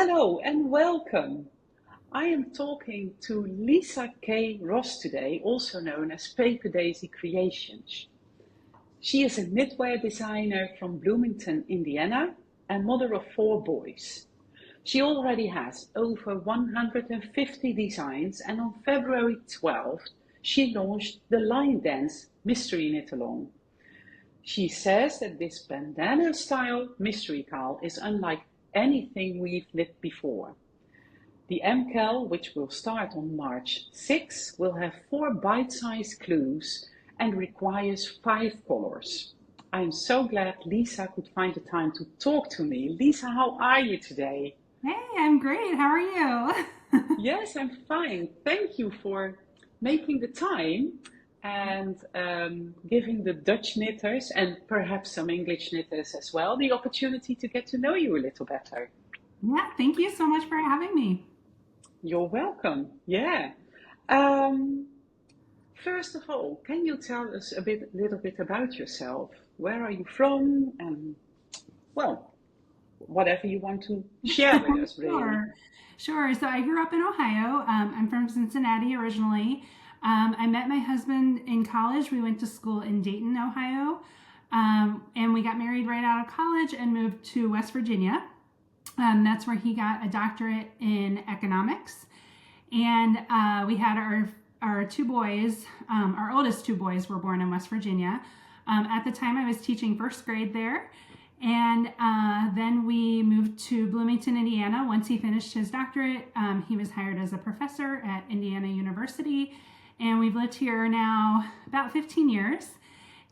Hello and welcome. I am talking to Lisa K. Ross today, also known as Paper Daisy Creations. She is a knitwear designer from Bloomington, Indiana, and mother of 4 boys. She already has over 150 designs, and on February 12th, she launched the Line Dance Mystery Knit Along. She says that this bandana style mystery KAL is unlike anything we've knit before. The MKAL, which will start on March 6, will have 4 bite-sized clues and requires 5 colors. I'm so glad Lisa could find the time to talk to me. Lisa, how are you today? Hey, I'm great. How are you? Yes, I'm fine. Thank you for making the time and giving the Dutch knitters and perhaps some English knitters as well the opportunity to get to know you a little better. Yeah, thank you so much for having me. You're welcome. Yeah. Um, First of all, can you tell us little bit about yourself? Where are you from? And well, whatever you want to share with us, really. Sure. Sure. So I grew up in Ohio. I'm from Cincinnati originally. I met my husband in college. We went to school in Dayton, Ohio. And we got married right out of college and moved to West Virginia. That's where he got a doctorate in economics. And we had our 2 boys. Our oldest 2 boys were born in West Virginia. At the time, I was teaching first grade there. And then we moved to Bloomington, Indiana. Once he finished his doctorate, he was hired as a professor at Indiana University. And we've lived here now about 15 years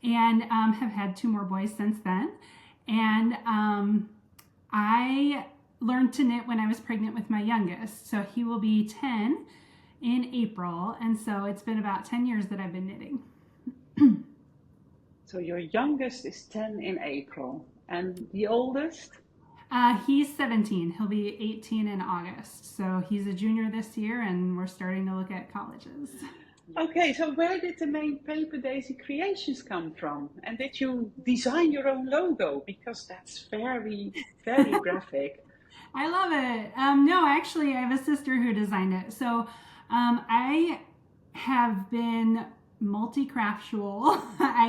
and have had 2 more boys since then. And I learned to knit when I was pregnant with my youngest. So he will be 10 in April. And so it's been about 10 years that I've been knitting. So your youngest is 10 in April, and the oldest? He's 17. He'll be 18 in August. So he's a junior this year, and we're starting to look at colleges. Okay, so where did the main Paper Daisy creations come from? And did you design your own logo? Because that's very, very graphic. I love it. No, actually, I have a sister who designed it. So I have been multi-craftual. I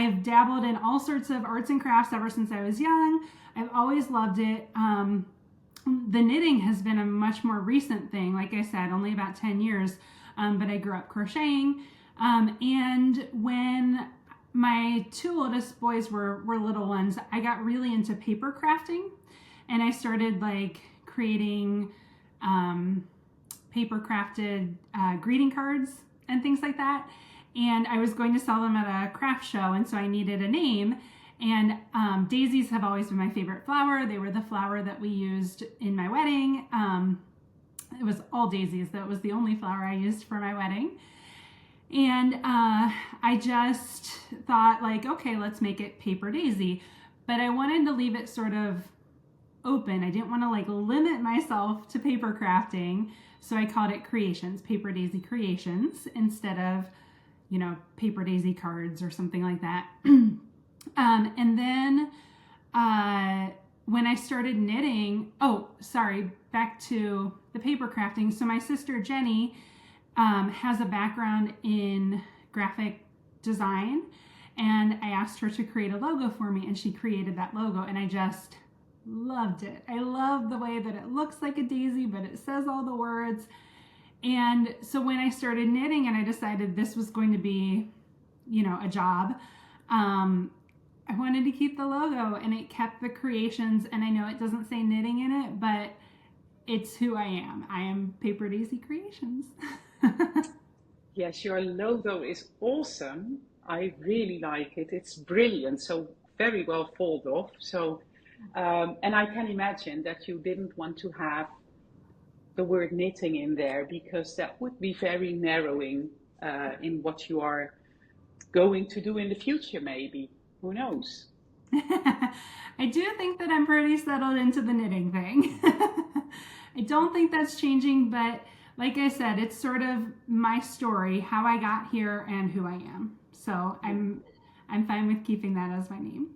have dabbled in all sorts of arts and crafts ever since I was young. I've always loved it. The knitting has been a much more recent thing. Like I said, only about 10 years, but I grew up crocheting. And when my 2 oldest boys were little ones, I got really into paper crafting. And I started like creating paper crafted greeting cards and things like that. And I was going to sell them at a craft show, and so I needed a name. And daisies have always been my favorite flower. They were the flower that we used in my wedding. It was all daisies. That was the only flower I used for my wedding. And I just thought like, okay, let's make it paper daisy. But I wanted to leave it sort of open. I didn't want to like limit myself to paper crafting. So I called it Creations, Paper Daisy Creations, instead of, Paper Daisy cards or something like that. And then when I started knitting, back to the paper crafting. So my sister Jenny has a background in graphic design, and I asked her to create a logo for me, and she created that logo, and I just loved it. I love the way that it looks like a daisy, but it says all the words. And so when I started knitting and I decided this was going to be, a job, I wanted to keep the logo, and it kept the creations. And I know it doesn't say knitting in it, but it's who I am. I am Paper Daisy Creations. Yes, your logo is awesome. I really like it. It's brilliant. So very well thought of. So, and I can imagine that you didn't want to have the word knitting in there because that would be very narrowing in what you are going to do in the future, maybe. Who knows? I do think that I'm pretty settled into the knitting thing. I don't think that's changing, but like I said, it's sort of my story, how I got here and who I am. So I'm fine with keeping that as my name.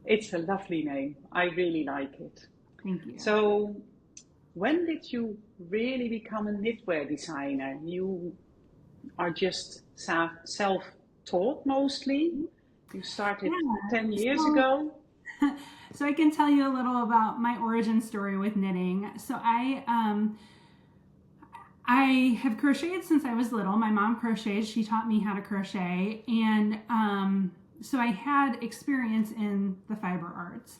It's a lovely name. I really like it. Thank you. So, when did you really become a knitwear designer? You are just self-taught mostly. You started Yeah. 10 years So, ago. so I can tell you a little about my origin story with knitting. So I have crocheted since I was little. My mom crocheted. She taught me how to crochet. And so I had experience in the fiber arts.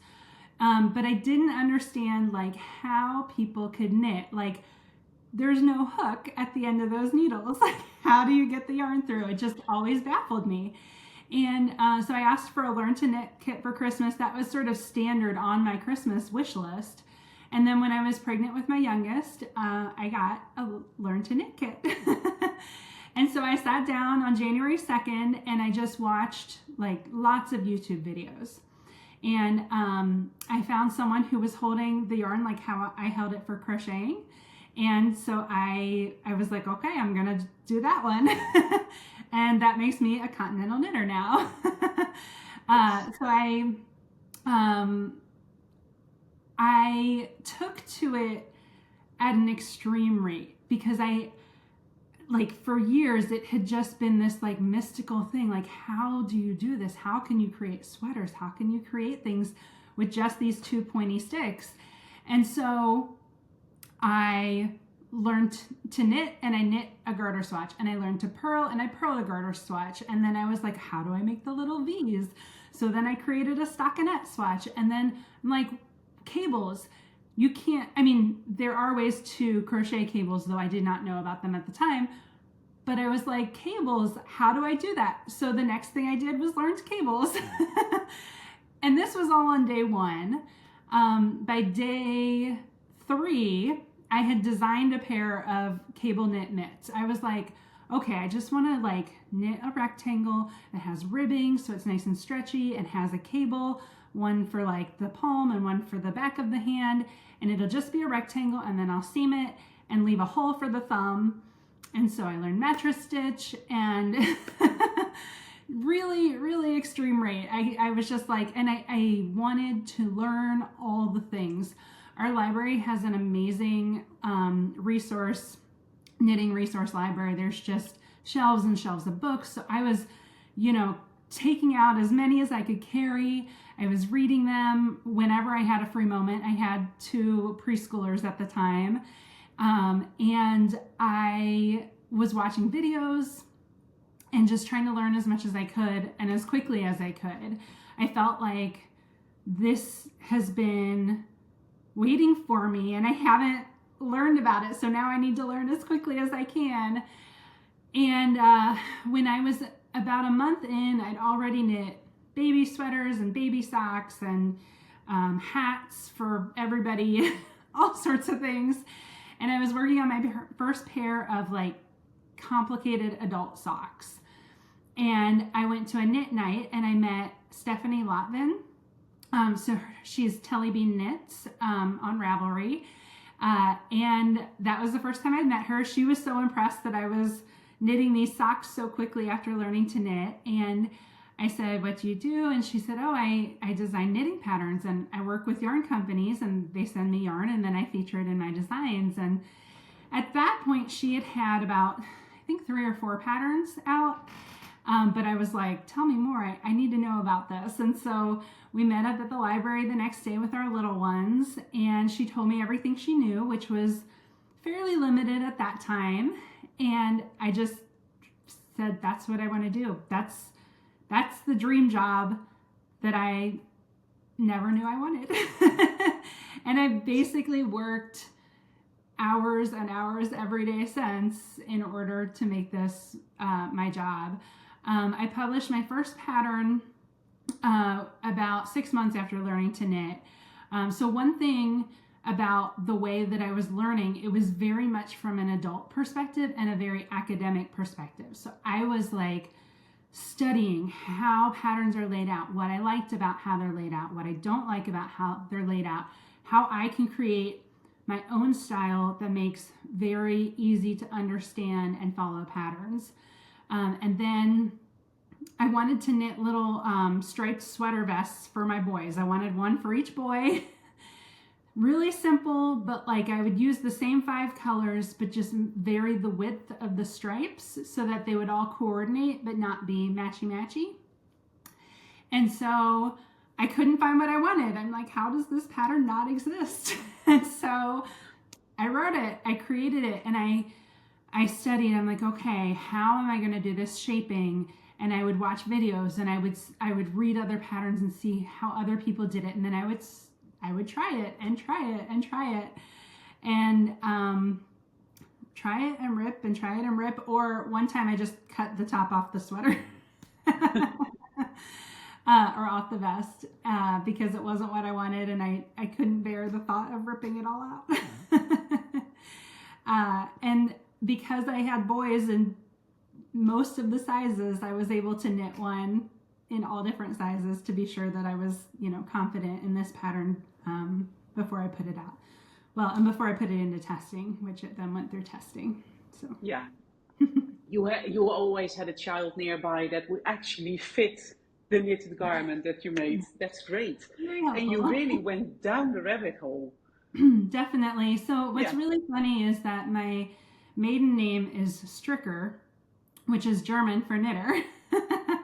But I didn't understand like how people could knit. Like there's no hook at the end of those needles. Like how do you get the yarn through? It just always baffled me. And so I asked for a Learn to Knit kit for Christmas. That was sort of standard on my Christmas wish list. And then when I was pregnant with my youngest, I got a Learn to Knit kit. And so I sat down on January 2nd and I just watched like lots of YouTube videos. And I found someone who was holding the yarn like how I held it for crocheting. And so I was like, okay, I'm going to do that one. And that makes me a continental knitter now. So I took to it at an extreme rate because like for years it had just been this like mystical thing. Like, how do you do this? How can you create sweaters? How can you create things with just these two pointy sticks? And so I learned to knit, and I knit a garter swatch, and I learned to purl, and I purled a garter swatch. And then I was like, how do I make the little V's? So then I created a stockinette swatch. And then I'm like, cables, you can't, I mean, there are ways to crochet cables, though I did not know about them at the time. But I was like, cables, how do I do that? So the next thing I did was learn cables. And this was all on day one. By day 3, I had designed a pair of cable knit mitts. I was like, okay, I just want to like knit a rectangle that has ribbing so it's nice and stretchy and has a cable, one for like the palm and one for the back of the hand, and it'll just be a rectangle, and then I'll seam it and leave a hole for the thumb. And so I learned mattress stitch and really, really extreme rate. I was just like, and I wanted to learn all the things. Our library has an amazing knitting resource library. There's just shelves and shelves of books. So I was, taking out as many as I could carry. I was reading them whenever I had a free moment. I had 2 preschoolers at the time. And I was watching videos and just trying to learn as much as I could and as quickly as I could. I felt like this has been waiting for me and I haven't learned about it. So now I need to learn as quickly as I can. And when I was about a month in, I'd already knit baby sweaters and baby socks and hats for everybody, all sorts of things. And I was working on my first pair of like complicated adult socks. And I went to a knit night and I met Stephanie Lotvin. So she's Telly Bean Knits on Ravelry. And that was the first time I'd met her. She was so impressed that I was knitting these socks so quickly after learning to knit. And I said, what do you do? And she said, oh, I design knitting patterns and I work with yarn companies and they send me yarn and then I feature it in my designs. And at that point she had about, I think 3 or 4 patterns out. But I was like, tell me more. I need to know about this. And so we met up at the library the next day with our little ones and she told me everything she knew, which was fairly limited at that time. And I just said, that's what I want to do. That's the dream job that I never knew I wanted. And I've basically worked hours and hours every day since in order to make this my job. I published my first pattern about 6 months after learning to knit. So one thing about the way that I was learning, it was very much from an adult perspective and a very academic perspective. So I was like studying how patterns are laid out, what I liked about how they're laid out, what I don't like about how they're laid out, how I can create my own style that makes very easy to understand and follow patterns. And then I wanted to knit little striped sweater vests for my boys. I wanted one for each boy. Really simple, but like I would use the same 5 colors, but just vary the width of the stripes so that they would all coordinate, but not be matchy-matchy. And so I couldn't find what I wanted. I'm like, how does this pattern not exist? And so I wrote it, I created it, and I studied. I'm like, okay, how am I going to do this shaping? And I would watch videos, and I would read other patterns and see how other people did it, and then I would try it and try it and try it, and try it and rip and try it and rip. Or one time I just cut the top off the sweater. Or off the vest because it wasn't what I wanted, and I couldn't bear the thought of ripping it all out. And because I had boys in most of the sizes, I was able to knit one in all different sizes to be sure that I was, confident in this pattern before I put it out. Well, and before I put it into testing, which it then went through testing. So Yeah. You always had a child nearby that would actually fit the knitted garment that you made. That's great. Very helpful. And you really went down the rabbit hole. Definitely. So what's really funny is that my maiden name is Stricker, which is German for knitter.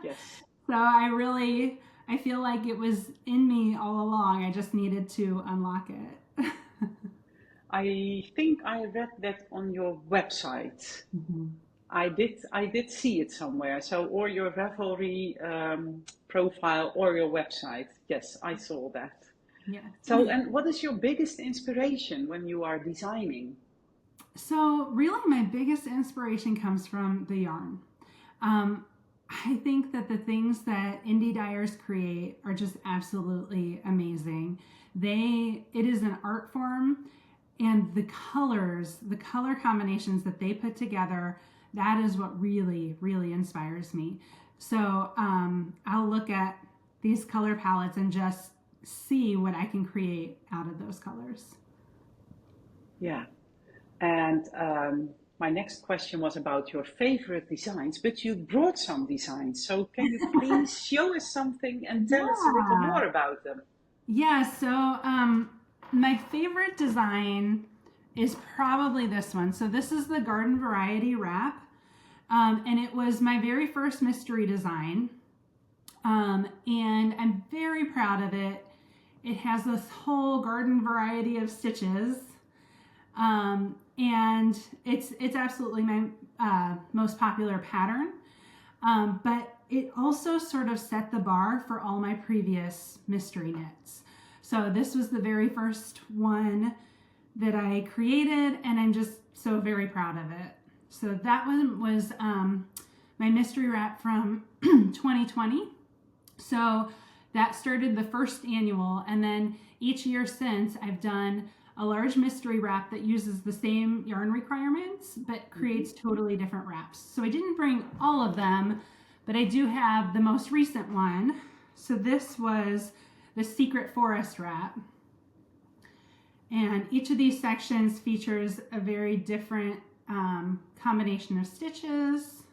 Yes. So I feel like it was in me all along. I just needed to unlock it. I think I read that on your website. Mm-hmm. I did see it somewhere. So, or your Ravelry profile or your website. Yes, I saw that. Yeah. So, and what is your biggest inspiration when you are designing? So, really, my biggest inspiration comes from the yarn. I think that the things that indie dyers create are just absolutely amazing. It is an art form, and the color combinations that they put together, that is what really, really inspires me. So I'll look at these color palettes and just see what I can create out of those colors. Yeah. And my next question was about your favorite designs, but you brought some designs. So can you please show us something and tell us a little more about them? Yeah, so my favorite design is probably this one. So this is the Garden Variety wrap. And it was my very first mystery design. And I'm very proud of it. It has this whole garden variety of stitches. And it's absolutely my most popular pattern. But it also sort of set the bar for all my previous mystery knits. So this was the very first one that I created, and I'm just so very proud of it. So that one was my mystery wrap from 2020. So that started the first annual, and then each year since I've done a large mystery wrap that uses the same yarn requirements but creates totally different wraps. So I didn't bring all of them, but I do have the most recent one. So this was the Secret Forest wrap. And each of these sections features a very different combination of stitches.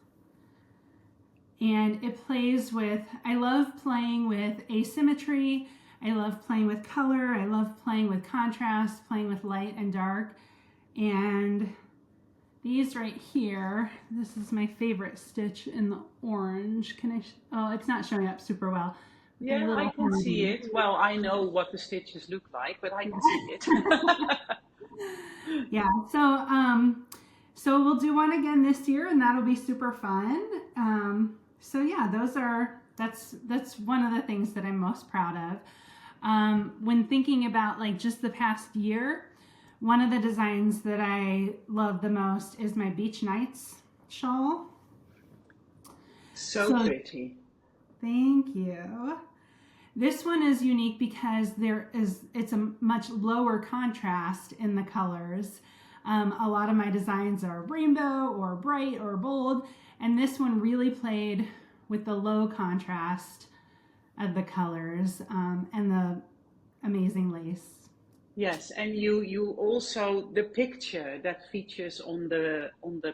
And it plays with, I love playing with asymmetry. I love playing with color. I love playing with contrast, playing with light and dark. And these right here, this is my favorite stitch in the orange. Oh, it's not showing up super well. Yeah, I can see it. Well, I know what the stitches look like, but I can see it. Yeah, so we'll do one again this year, and that'll be super fun. So yeah, that's one of the things that I'm most proud of. When thinking about like just the past year, one of the designs that I love the most is my Beach Nights shawl. So pretty. Thank you. This one is unique because it's a much lower contrast in the colors. A lot of my designs are rainbow or bright or bold, and this one really played with the low contrast of the colors and the amazing lace. Yes, and you also, the picture that features on the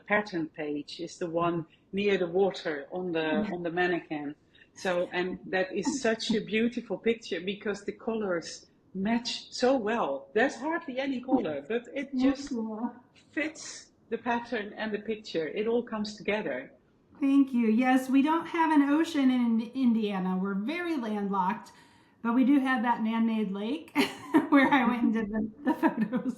pattern page is the one near the water on the mannequin. So, and that is such a beautiful picture because the colors match so well. There's hardly any color, but it just fits the pattern and the picture. It all comes together. Thank you. Yes, we don't have an ocean in Indiana. We're very landlocked, but we do have that man-made lake where I went and did the photos.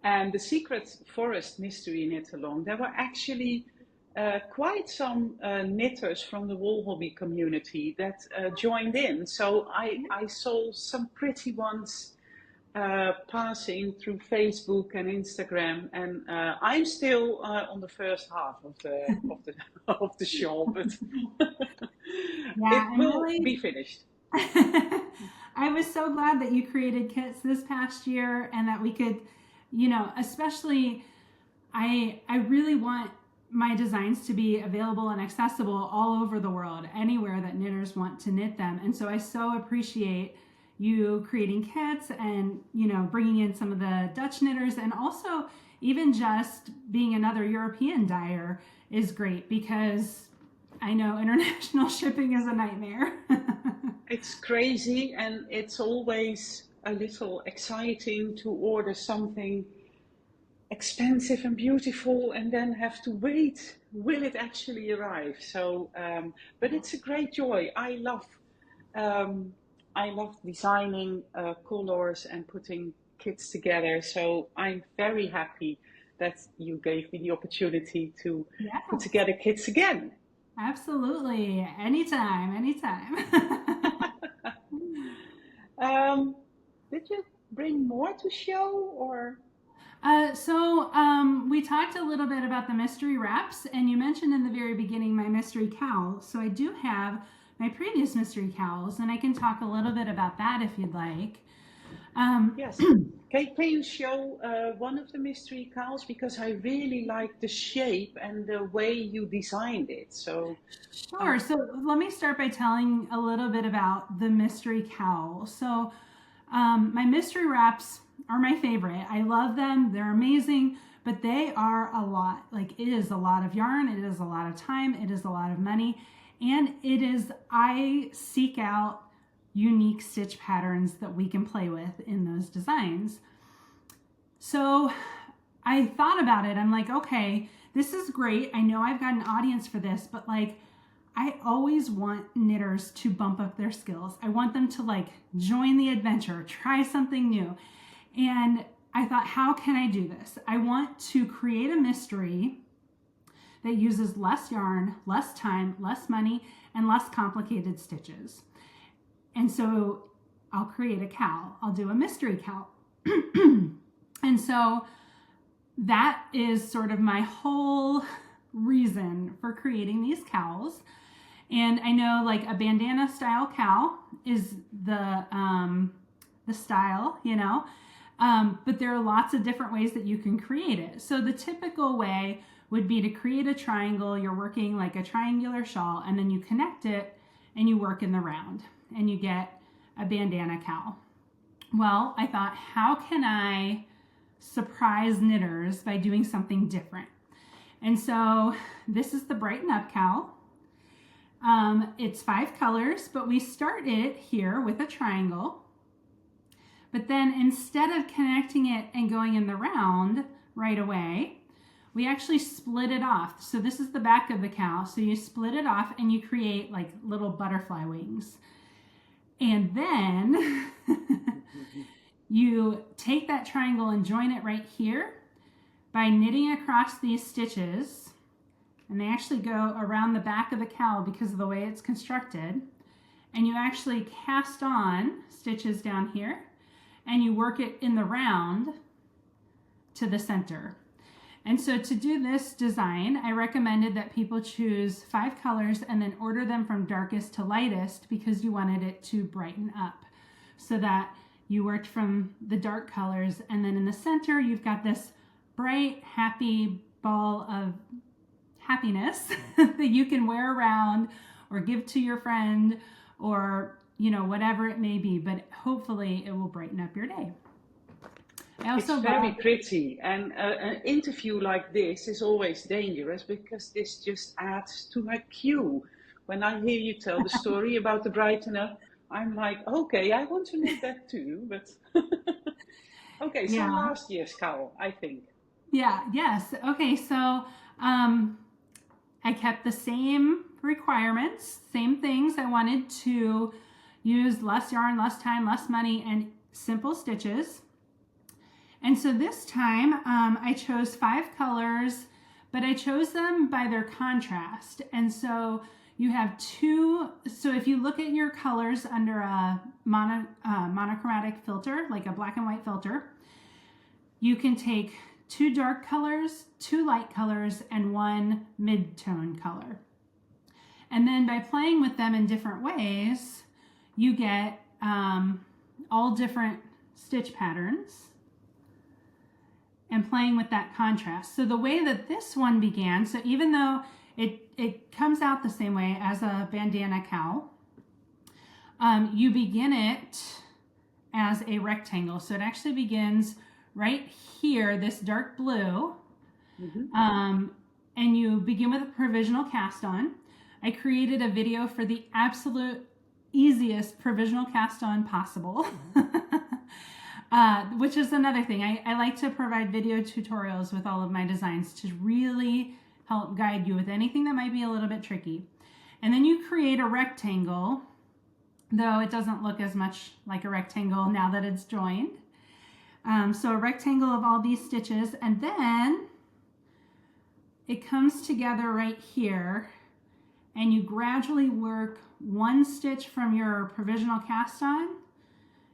And the Secret Forest Mystery Knit Along, there were actually quite some knitters from the wool hobby community that joined in. So I saw some pretty ones passing through Facebook and Instagram, and I'm still on the first half of the of the shawl, but it will be finished. I was so glad that you created kits this past year, and that we could, you know, especially I really want my designs to be available and accessible all over the world, anywhere that knitters want to knit them. And so I so appreciate you creating kits and, you know, bringing in some of the Dutch knitters, and also even just being another European dyer is great, because I know international shipping is a nightmare. It's crazy, and it's always a little exciting to order something expensive and beautiful and then have to wait. Will it actually arrive? So, but it's a great joy. I love designing colors and putting kits together. So I'm very happy that you gave me the opportunity to put together kits again. Absolutely. Anytime, anytime. Did you bring more to show, or? We talked a little bit about the mystery wraps, and you mentioned in the very beginning my mystery cowl. So I do have my previous mystery cowls, and I can talk a little bit about that if you'd like. Yes. Can you show one of the mystery cowls, because I really like the shape and the way you designed it. So sure. So let me start by telling a little bit about the mystery cowl. So my mystery wraps are my favorite. I love them. They're amazing, but they are a lot. Like, it is a lot of yarn. It is a lot of time. It is a lot of money. And I seek out unique stitch patterns that we can play with in those designs. So I thought about it. I'm like, okay, this is great. I know I've got an audience for this, but like, I always want knitters to bump up their skills. I want them to like join the adventure, try something new. And I thought, how can I do this? I want to create a mystery that uses less yarn, less time, less money, and less complicated stitches. And so I'll create a cowl. I'll do a mystery cowl. And so that is sort of my whole reason for creating these cowls. And I know like a bandana style cowl is the style, you know, but there are lots of different ways that you can create it. So the typical way would be to create a triangle. You're working like a triangular shawl, and then you connect it and you work in the round and you get a bandana cowl. Well, I thought, how can I surprise knitters by doing something different? And so this is the Brighten Up cowl. It's 5 colors, but we started here with a triangle. But then instead of connecting it and going in the round right away, we actually split it off. So this is the back of the cowl. So you split it off and you create like little butterfly wings. And then you take that triangle and join it right here by knitting across these stitches. And they actually go around the back of the cowl because of the way it's constructed. And you actually cast on stitches down here, and you work it in the round to the center. And so to do this design, I recommended that people choose 5 colors and then order them from darkest to lightest, because you wanted it to brighten up, so that you worked from the dark colors, and then in the center you've got this bright, happy ball of happiness that you can wear around or give to your friend, or, you know, whatever it may be, but hopefully it will brighten up your day. I It's also very love, pretty, and an interview like this is always dangerous because this just adds to my cue. When I hear you tell the story about the brightener, I'm like, okay, I want to know that too. But okay, so yeah, last year's cowl, I think. yeah, yes. Okay, so um, I kept the same requirements, same things. I wanted to use less yarn, less time, less money, and simple stitches. And so this time I chose 5 colors, but I chose them by their contrast. And so you have two, so if you look at your colors under a monochromatic filter, like a black and white filter, you can take 2 dark colors, 2 light colors, and 1 mid-tone color. And then by playing with them in different ways, you get all different stitch patterns and playing with that contrast. So the way that this one began, so even though it comes out the same way as a bandana cowl, you begin it as a rectangle. So it actually begins right here, this dark blue, and you begin with a provisional cast on. I created a video for the absolute easiest provisional cast on possible. Which is another thing. I like to provide video tutorials with all of my designs to really help guide you with anything that might be a little bit tricky. And then you create a rectangle, though it doesn't look as much like a rectangle now that it's joined. So a rectangle of all these stitches, and then it comes together right here, and you gradually work 1 stitch from your provisional cast on.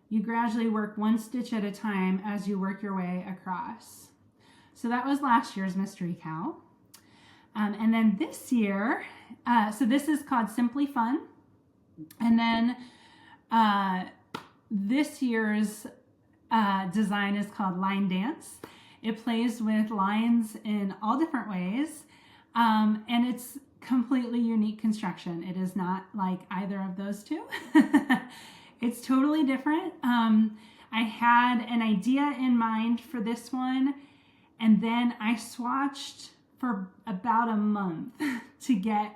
You gradually work 1 stitch at a time as you work your way across. So that was last year's mystery cowl. And then this year, so this is called Simply Fun. And then this year's design is called Line Dance. It plays with lines in all different ways. And it's completely unique construction. It is not like either of those two. It's totally different. I had an idea in mind for this one, and then I swatched for about a month to get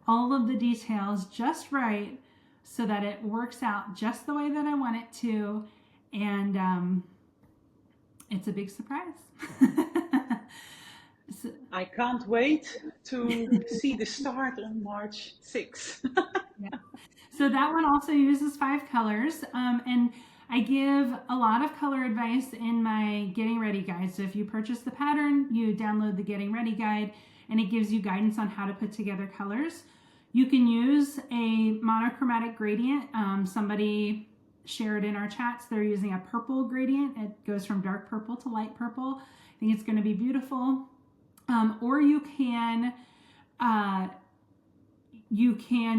all of the details just right so that it works out just the way that I want it to, and it's a big surprise. I can't wait to see the start on March 6th. Yeah. So that one also uses 5 colors, and I give a lot of color advice in my Getting Ready guide. So if you purchase the pattern, you download the Getting Ready guide, and it gives you guidance on how to put together colors. You can use a monochromatic gradient. Somebody shared in our chats they're using a purple gradient. It goes from dark purple to light purple. I think it's going to be beautiful. Or you can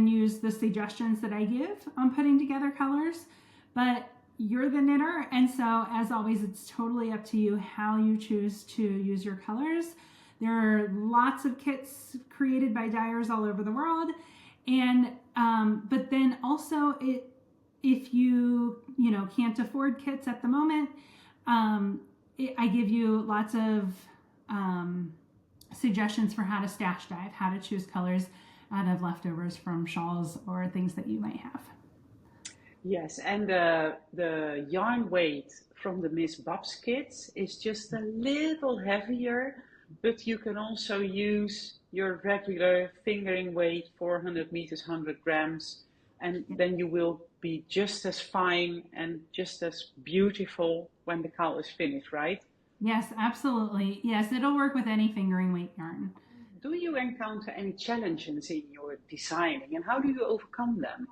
use the suggestions that I give on putting together colors, but you're the knitter, and so as always, it's totally up to you how you choose to use your colors. There are lots of kits created by dyers all over the world, and but then also if you can't afford kits at the moment, I give you lots of suggestions for how to stash dive, how to choose colors out of leftovers from shawls or things that you might have. Yes, and the yarn weight from the Miss Babs kits is just a little heavier, but you can also use your regular fingering weight, 400 meters, 100 grams, and then you will be just as fine and just as beautiful when the cowl is finished, right? Yes, absolutely. Yes, it'll work with any fingering weight yarn. Do you encounter any challenges in your designing, and how do you overcome them?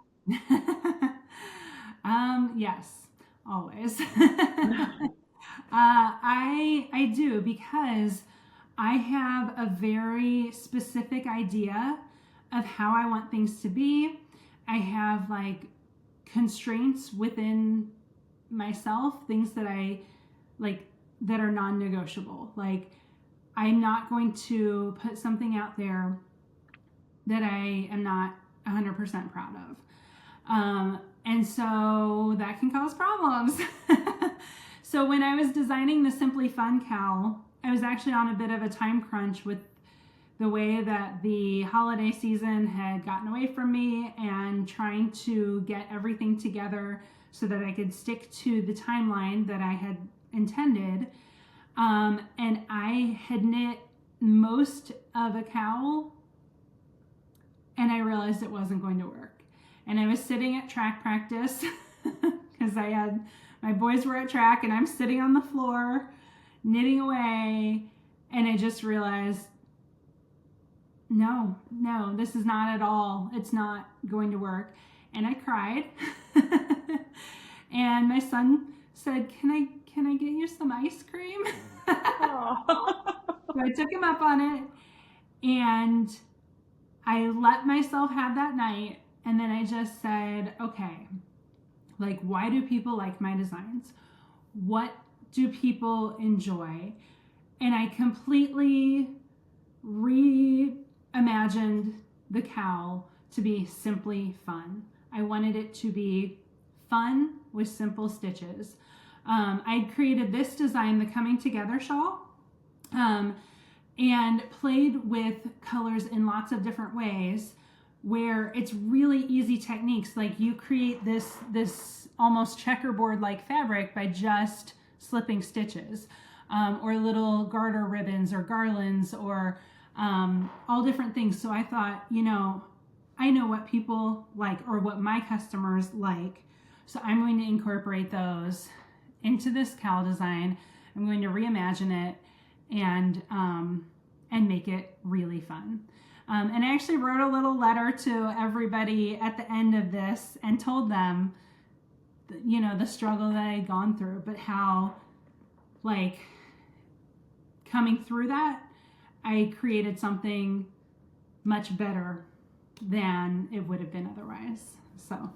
Yes, always. I do, because I have a very specific idea of how I want things to be. I have like constraints within myself, things that I like that are non-negotiable. Like, I'm not going to put something out there that I am not 100% proud of. And so that can cause problems. So when I was designing the Simply Fun cowl, I was actually on a bit of a time crunch with the way that the holiday season had gotten away from me and trying to get everything together so that I could stick to the timeline that I had intended. And I had knit most of a cowl and I realized it wasn't going to work. And I was sitting at track practice because my boys were at track and I'm sitting on the floor knitting away, and I just realized, no, this is not at all. It's not going to work. And I cried. And my son said, can I get you some ice cream? So I took him up on it and I let myself have that night. And then I just said, okay, like, why do people like my designs? What do people enjoy? And I completely reimagined the cowl to be simply fun. I wanted it to be fun with simple stitches. I created this design, the Coming Together shawl, and played with colors in lots of different ways where it's really easy techniques. Like you create this almost checkerboard like fabric by just slipping stitches, or little garter ribbons or garlands or all different things. So I thought, I know what people like or what my customers like. So I'm going to incorporate those into this cowl design. I'm going to reimagine it and make it really fun. And I actually wrote a little letter to everybody at the end of this and told them, the struggle that I had gone through, but how, like, coming through that, I created something much better than it would have been otherwise. So.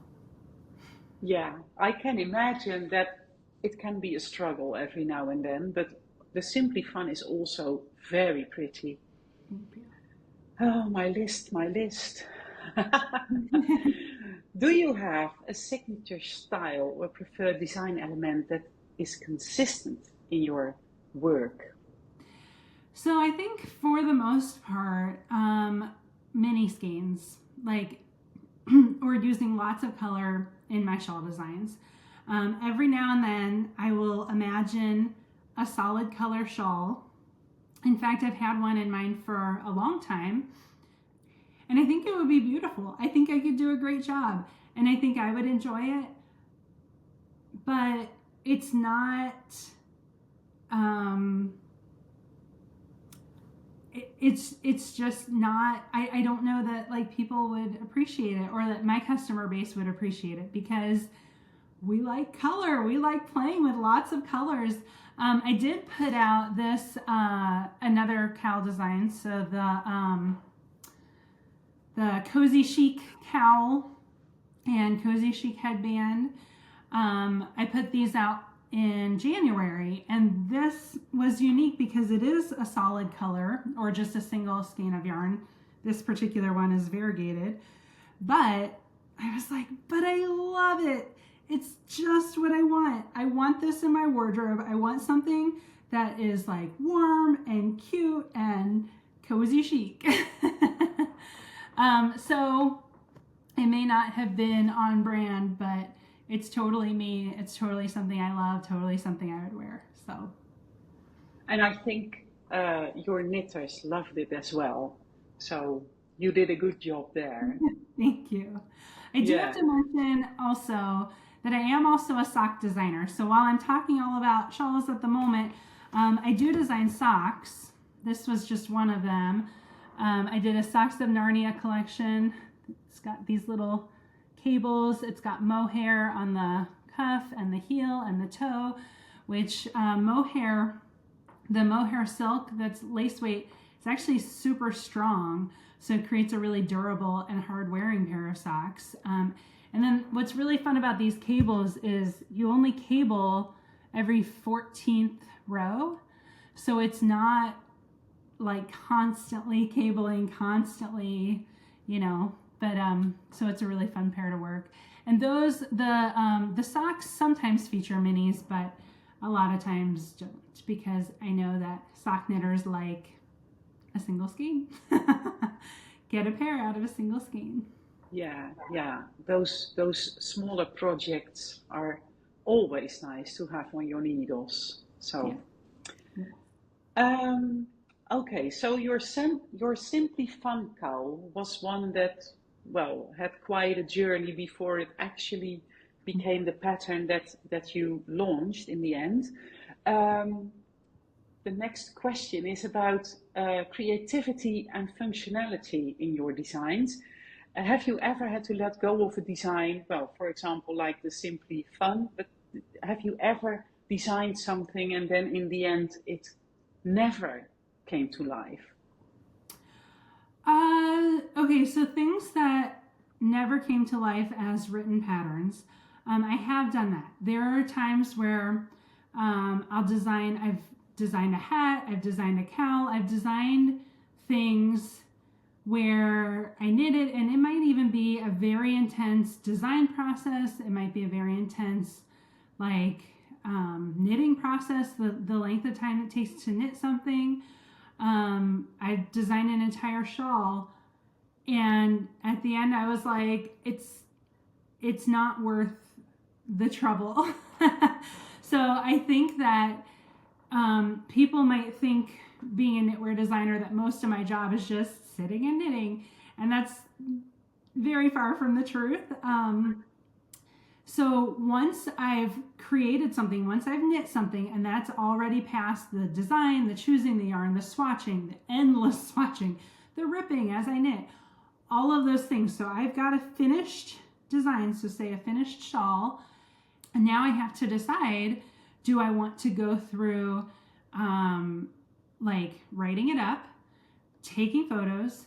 Yeah, I can imagine that it can be a struggle every now and then, but the Simply Fun is also very pretty. Oh, my list. Do you have a signature style or preferred design element that is consistent in your work? So I think for the most part, mini skeins, like, or using lots of color in my shawl designs. Every now and then I will imagine a solid color shawl. In fact, I've had one in mind for a long time, and I think it would be beautiful. I think I could do a great job, and I think I would enjoy it, but it's not, it's just not, I don't know that like people would appreciate it or that my customer base would appreciate it, because we like color. We like playing with lots of colors. I did put out this, another cowl design. So the Cozy Chic cowl and Cozy Chic headband. I put these out in January, and this was unique because it is a solid color or just a single skein of yarn. This particular one is variegated, but I was like, but I love it. It's just what I want. I want this in my wardrobe. I want something that is like warm and cute and cozy chic. So it may not have been on brand, but it's totally me. It's totally something I love, totally something I would wear. So. And I think your knitters loved it as well. So you did a good job there. Thank you. I do have to mention also that I am also a sock designer. So while I'm talking all about shawls at the moment, I do design socks. This was just one of them. I did a Socks of Narnia collection. It's got these little cables. It's got mohair on the cuff and the heel and the toe, which the mohair silk that's lace weight, it's actually super strong. So it creates a really durable and hard wearing pair of socks. And then what's really fun about these cables is you only cable every 14th row. So it's not like constantly cabling, but so it's a really fun pair to work. And the socks sometimes feature minis, but a lot of times don't, because I know that sock knitters like a single skein. Get a pair out of a single skein. Yeah, yeah. Those smaller projects are always nice to have on your needles. Yeah. So, um, okay. So your Simply Fun cowl was one that, well, had quite a journey before it actually became the pattern that you launched in the end. Um, the next question is about creativity and functionality in your designs. Have you ever had to let go of a design? Well, for example, like the Simply Fun, but have you ever designed something and then in the end it never came to life? Okay, so things that never came to life as written patterns. I have done that. There are times where I've designed a hat, I've designed a cowl, I've designed things where I knit it, and it might even be a very intense design process. It might be a very intense, like, knitting process, the length of time it takes to knit something. I designed an entire shawl, and at the end I was like, it's not worth the trouble. So I think that people might think, being a knitwear designer, that most of my job is just sitting and knitting, and that's very far from the truth. So once I've created something, once I've knit something, and that's already past the design, the choosing the yarn, the swatching, the endless swatching, the ripping as I knit, all of those things. So I've got a finished design, so say a finished shawl, and now I have to decide, do I want to go through like writing it up, taking photos,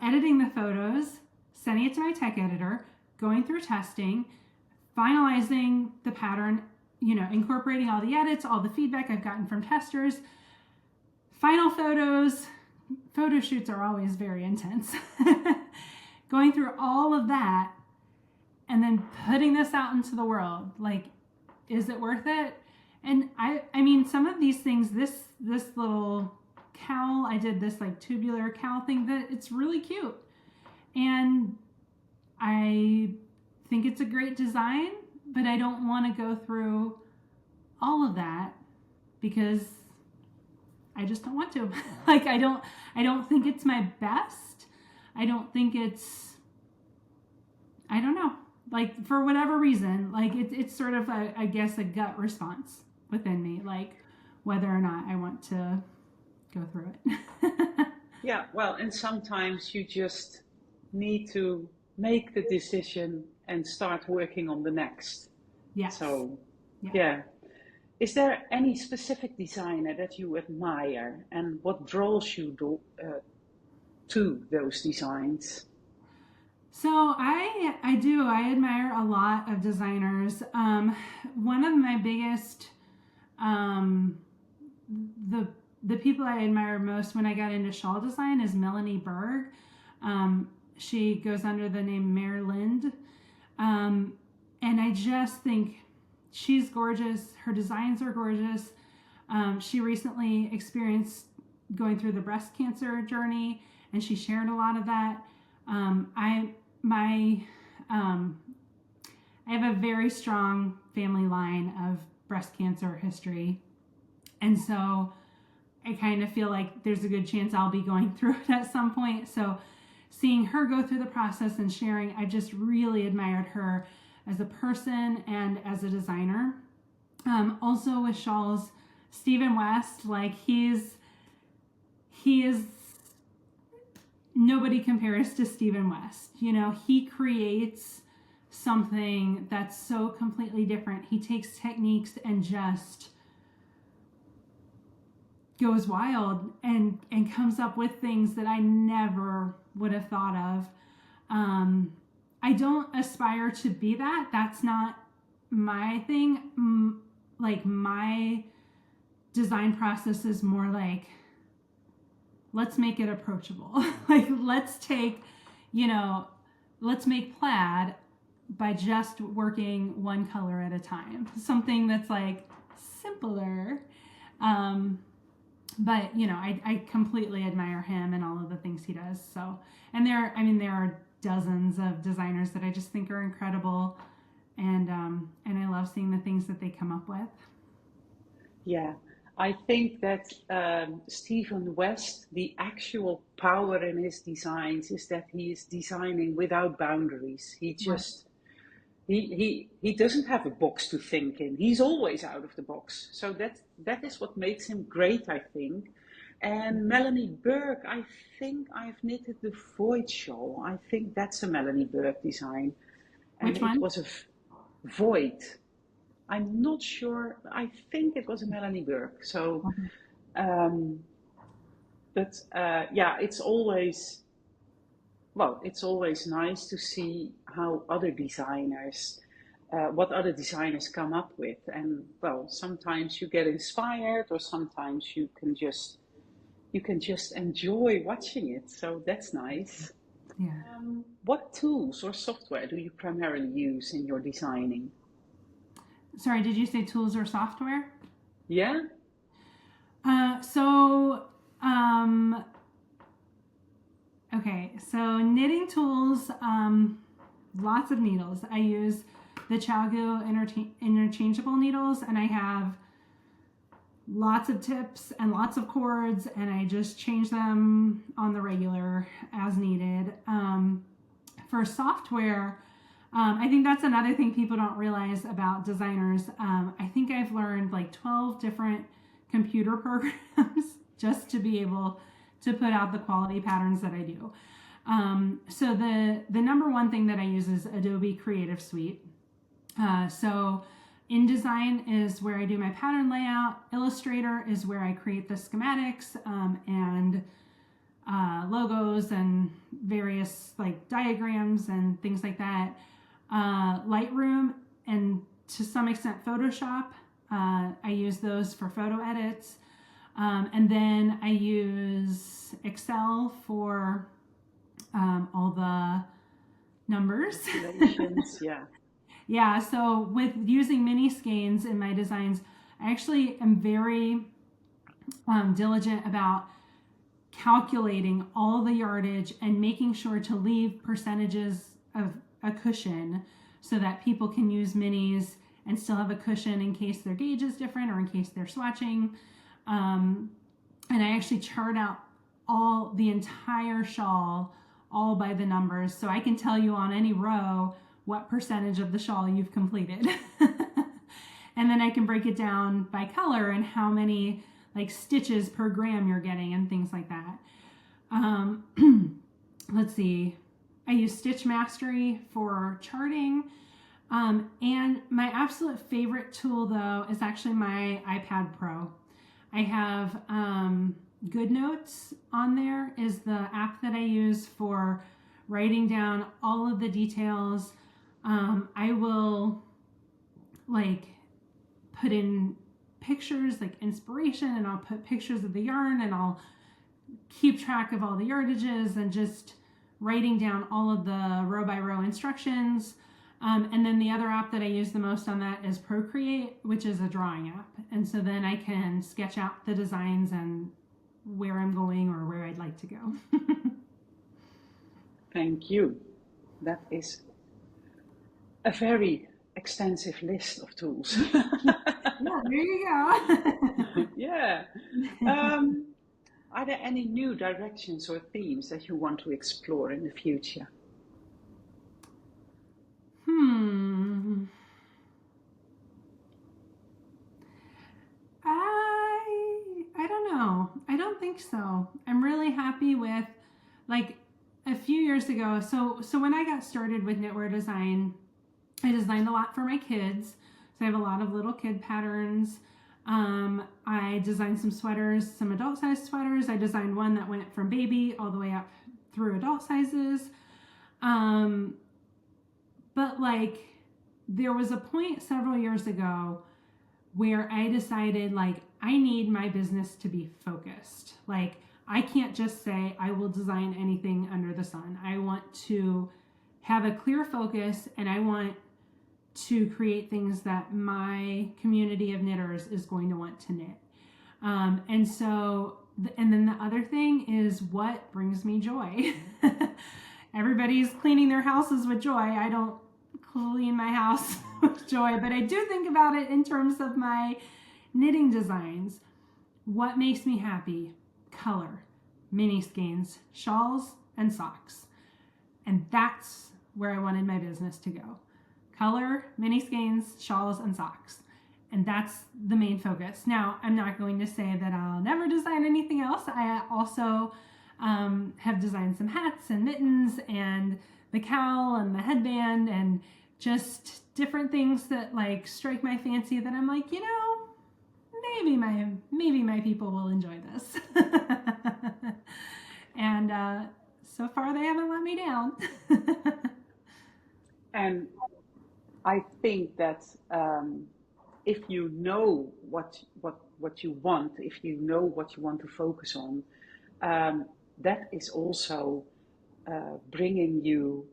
editing the photos, sending it to my tech editor, going through testing, finalizing the pattern, incorporating all the edits, all the feedback I've gotten from testers, final photos. Photo shoots are always very intense. Going through all of that and then putting this out into the world. Like, is it worth it? And I mean, some of these things, this little cowl, I did this like tubular cowl thing, that it's really cute. And I think it's a great design, but I don't want to go through all of that because I just don't want to. Like, I don't think it's my best. I don't think I don't know. Like, for whatever reason, like it's sort of I guess a gut response within me, like whether or not I want to go through it. Yeah, well, and sometimes you just need to make the decision and start working on the next. Yes. So, Yeah. yeah. Is there any specific designer that you admire and what draws you to those designs? So I do. I admire a lot of designers. One of my biggest, the people I admire most when I got into shawl design is Melanie Berg. She goes under the name Mare Lind. And I just think she's gorgeous. Her designs are gorgeous. She recently experienced going through the breast cancer journey, and she shared a lot of that. I have a very strong family line of breast cancer history, and so I kind of feel like there's a good chance I'll be going through it at some point. So seeing her go through the process and sharing, I just really admired her as a person and as a designer. Also with shawls, Stephen West, like he is nobody compares to Stephen West. He creates something that's so completely different. He takes techniques and just goes wild and comes up with things that I never would have thought of. I don't aspire to be that. That's not my thing. Like, my design process is more like, let's make it approachable. Like, let's make plaid by just working one color at a time. Something that's like simpler. But you know, I completely admire him and all of the things he does. So, and there are dozens of designers that I just think are incredible, and I love seeing the things that they come up with. Yeah, I think that Stephen West, the actual power in his designs is that he is designing without boundaries. He just he doesn't have a box to think in. He's always out of the box. So that is what makes him great, I think. And Melanie Burke, I think I've knitted the Void shawl. I think that's a Melanie Burke design. And Which one? it was a Void. I'm not sure. I think it was a Melanie Burke. So, yeah, it's always nice to see how other designers, what other designers come up with. And well, sometimes you get inspired, or sometimes you can just enjoy watching it. So that's nice. Yeah. What tools or software do you primarily use in your designing? Sorry, did you say tools or software? Yeah. Okay, so knitting tools, lots of needles. I use the ChalGoo interchangeable needles, and I have lots of tips and lots of cords, and I just change them on the regular as needed. For software, I think that's another thing people don't realize about designers. I think I've learned like 12 different computer programs just to be able to put out the quality patterns that I do. So the number one thing that I use is Adobe Creative Suite. So InDesign is where I do my pattern layout. Illustrator is where I create the schematics and logos and various like diagrams and things like that. Lightroom and to some extent Photoshop. I use those for photo edits. And then I use Excel for all the numbers. Yeah. Yeah, so with using mini skeins in my designs, I actually am very diligent about calculating all the yardage and making sure to leave percentages of a cushion so that people can use minis and still have a cushion in case their gauge is different or in case they're swatching. And I actually chart out the entire shawl all by the numbers, so I can tell you on any row what percentage of the shawl you've completed. And then I can break it down by color and how many like stitches per gram you're getting and things like that. Let's see. I use Stitch Mastery for charting. And my absolute favorite tool though is actually my iPad Pro. I have GoodNotes on there is the app that I use for writing down all of the details. I will like put in pictures like inspiration, and I'll put pictures of the yarn, and I'll keep track of all the yardages and just writing down all of the row by row instructions. And then the other app that I use the most on that is Procreate, which is a drawing app. And so then I can sketch out the designs and where I'm going or where I'd like to go. Thank you. That is a very extensive list of tools. Yeah, there you go. Yeah. Are there any new directions or themes that you want to explore in the future? I don't know. I don't think so. I'm really happy with like a few years ago. So when I got started with knitwear design, I designed a lot for my kids. So I have a lot of little kid patterns. I designed some sweaters, some adult size sweaters. I designed one that went from baby all the way up through adult sizes. But like there was a point several years ago where I decided like I need my business to be focused. Like I can't just say I will design anything under the sun. I want to have a clear focus, and I want to create things that my community of knitters is going to want to knit. And so, and then the other thing is what brings me joy. Everybody's cleaning their houses with joy. I don't clean my house with joy, but I do think about it in terms of my knitting designs. What makes me happy? Color, mini skeins, shawls, and socks. And that's where I wanted my business to go. Color, mini skeins, shawls, and socks. And that's the main focus. Now, I'm not going to say that I'll never design anything else. I also have designed some hats and mittens and the cowl and the headband and just different things that like strike my fancy that I'm like, you know, maybe my people will enjoy this. And so far they haven't let me down. And I think that if you know what you want, if you know what you want to focus on, that is also bringing you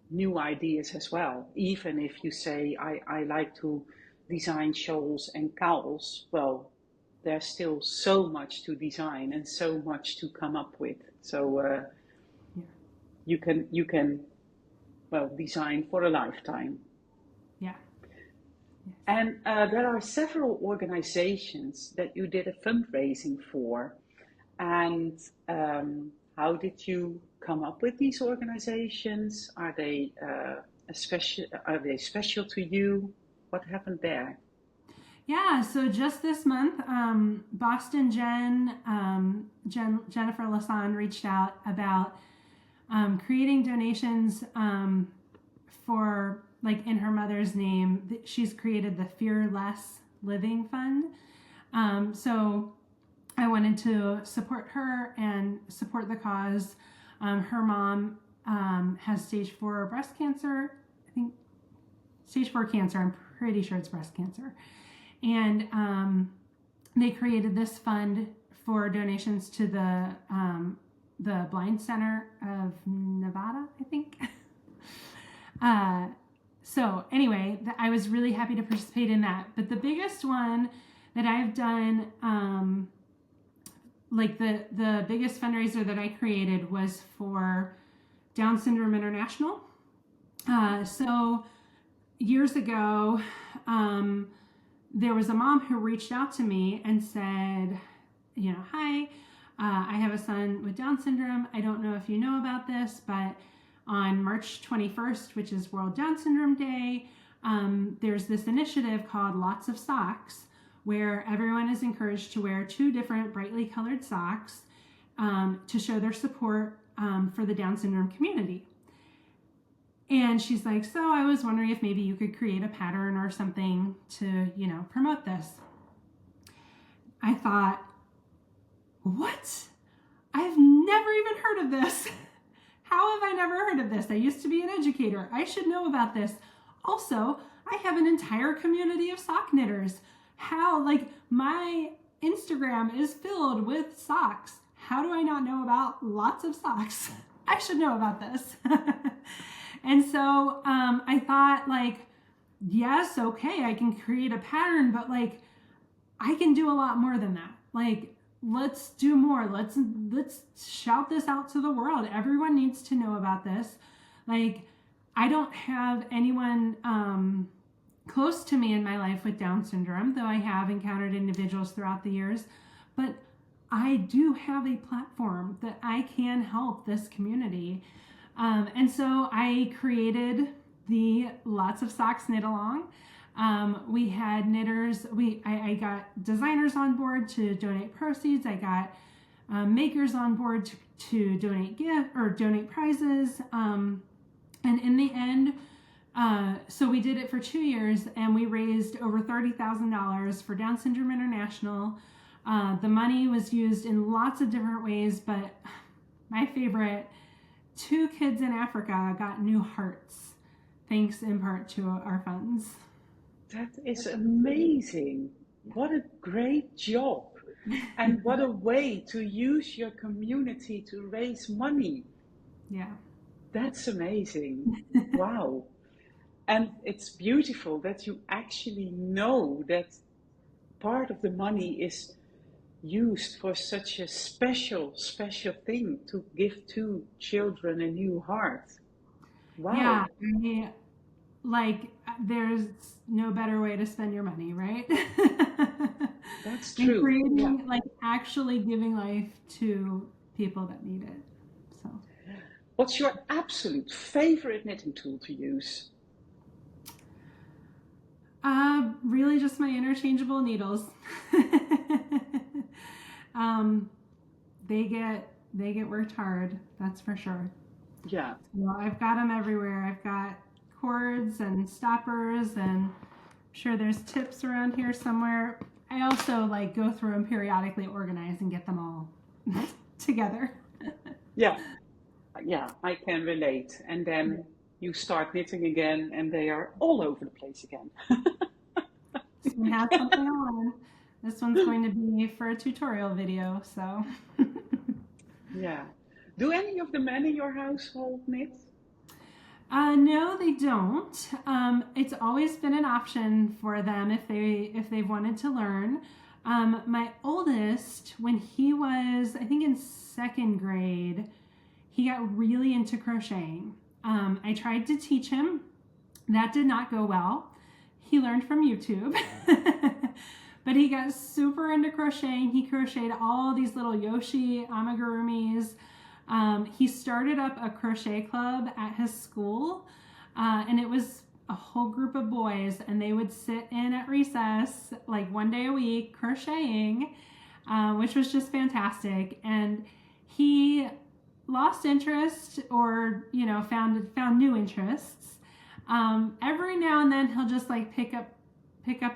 new ideas as well. Even if you say, I like to design shawls and cowls, well, there's still so much to design and so much to come up with. So you can well design for a lifetime. Yeah. Yes. And there are several organizations that you did a fundraising for. And how did you come up with these organizations? Are they special to you? What happened there? Yeah, so just this month, Boston Jennifer Lasan reached out about creating donations for, like, in her mother's name. She's created the Fearless Living Fund. So I wanted to support her and support the cause. Her mom has stage 4 breast cancer. I think stage 4 cancer. I'm pretty sure it's breast cancer. And they created this fund for donations to the Blind Center of Nevada, I think. So anyway, I was really happy to participate in that. But the biggest one that I've done, like the biggest fundraiser that I created was for Down Syndrome International. So years ago, there was a mom who reached out to me and said, you know, hi, I have a son with Down syndrome. I don't know if you know about this, but on March 21st, which is World Down Syndrome Day, there's this initiative called Lots of Socks, where everyone is encouraged to wear 2 different brightly colored socks to show their support for the Down syndrome community. And she's like, so I was wondering if maybe you could create a pattern or something to, you know, promote this. I thought, what? I've never even heard of this. How have I never heard of this? I used to be an educator. I should know about this. Also, I have an entire community of sock knitters. How, like, my Instagram is filled with socks. How do I not know about Lots of Socks? I should know about this. And so I thought, like, yes, okay, I can create a pattern, but, like, I can do a lot more than that. Like, let's do more. Let's shout this out to the world. Everyone needs to know about this. Like, I don't have anyone close to me in my life with Down syndrome, though I have encountered individuals throughout the years. But I do have a platform that I can help this community. And so I created the Lots of Socks Knit Along. We had knitters, I got designers on board to donate proceeds. I got makers on board to donate donate prizes. And in the end, so we did it for 2 years, and we raised over $30,000 for Down Syndrome International. The money was used in lots of different ways, but my favorite, 2 kids in Africa got new hearts, thanks in part to our funds. That is amazing. What a great job. And what a way to use your community to raise money. Yeah. That's amazing. Wow. And it's beautiful that you actually know that part of the money is used for such a special, special thing to give to children a new heart. Yeah, Wow, like there's no better way to spend your money, right? that's And true. Yeah. creating, like actually giving life to people that need it. So, What's your absolute favorite knitting tool to use? really just my interchangeable needles. um, they get worked hard, that's for sure. Yeah. Well, I've got them everywhere. I've got cords and stoppers, and I'm sure there's tips around here somewhere. I also like go through and periodically organize and get them all together. Yeah. Yeah, I can relate. And then you start knitting again and they are all over the place again. So we have something on. This one's going to be for a tutorial video, so. Yeah. Do any of the men in your household knit? No, they don't. It's always been an option for them if they've wanted to learn. My oldest, when he was, I think in second grade, he got really into crocheting. I tried to teach him. That did not go well. He learned from YouTube. But he got super into crocheting. He crocheted all these little Yoshi amigurumis. He started up a crochet club at his school, and it was a whole group of boys, and they would sit in at recess like one day a week crocheting, which was just fantastic. And he lost interest, or found new interests. Every now and then he'll just like pick up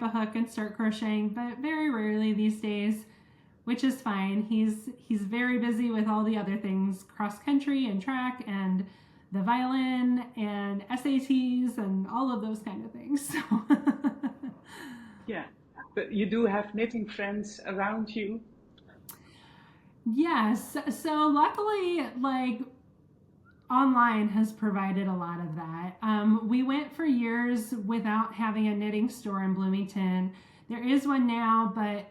a hook and start crocheting, but very rarely these days, which is fine. He's very busy with all the other things, cross country and track and the violin and SATs and all of those kind of things. So Yeah. But you do have knitting friends around you? yes, so luckily, like online has provided a lot of that. We went for years without having a knitting store in Bloomington. There is one now, but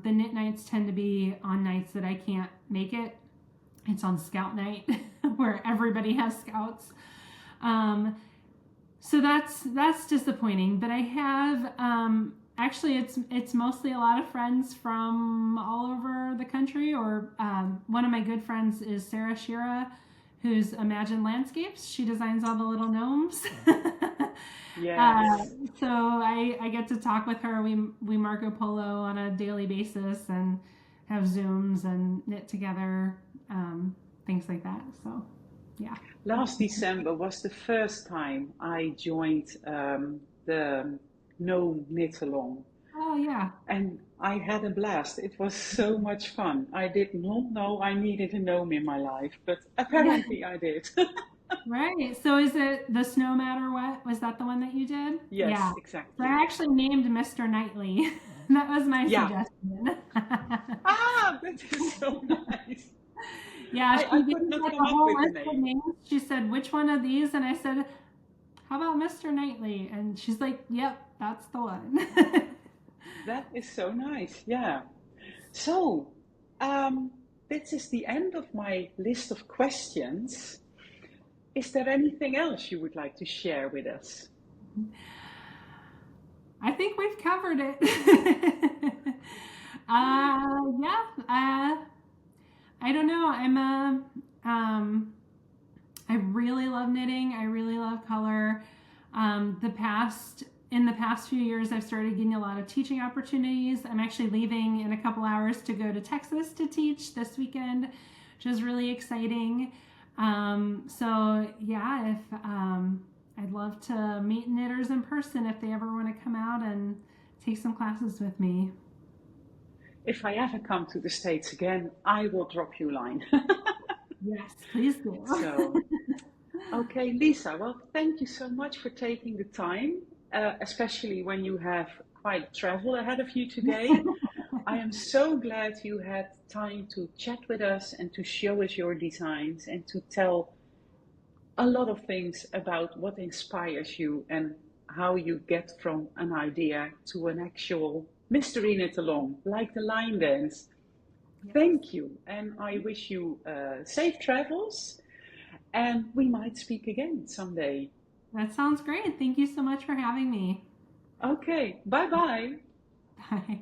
the knit nights tend to be on nights that I can't make it. It's on Scout night where everybody has scouts. So that's disappointing. But I have actually it's mostly a lot of friends from all over the country. Or one of my good friends is Sarah Shira, who's Imagine Landscapes. She designs all the little gnomes. Yes. So I get to talk with her. We Marco Polo on a daily basis and have Zooms and knit together, things like that. So, yeah. Last December was the first time I joined the Gnome Knit Along. Oh, yeah. And I had a blast. It was so much fun. I did not know I needed a gnome in my life, but Yeah. apparently I did. Right. So is it the Snow Matter What? Was that the one that you did? Yes, Yeah. So exactly. I actually named Mr. Knightley. That was my Yeah. suggestion. Ah, that is so nice. Yeah, I she gave could me not like come a up whole with the list of name. names. She said, "Which one of these?" And I said, "How about Mr. Knightley?" And she's like, "Yep, that's the one." That is so nice. Yeah. So, this is the end of my list of questions. Is there anything else you would like to share with us? I think we've covered it. Yeah. I don't know. I really love knitting. I really love color. In the past few years, I've started getting a lot of teaching opportunities. I'm actually leaving in a couple hours to go to Texas to teach this weekend, which is really exciting. So yeah, if I'd love to meet knitters in person if they ever want to come out and take some classes with me. If I ever come to the States again, I will drop you a line. Yes, please do. So, okay, Lisa, well, thank you so much for taking the time, especially when you have quite travel ahead of you today. I am so glad you had time to chat with us and to show us your designs and to tell a lot of things about what inspires you and how you get from an idea to an actual mystery knit along, like the line dance. Yes. Thank you, and I wish you safe travels, and we might speak again someday. That sounds great. Thank you so much for having me. Okay, bye bye. Bye.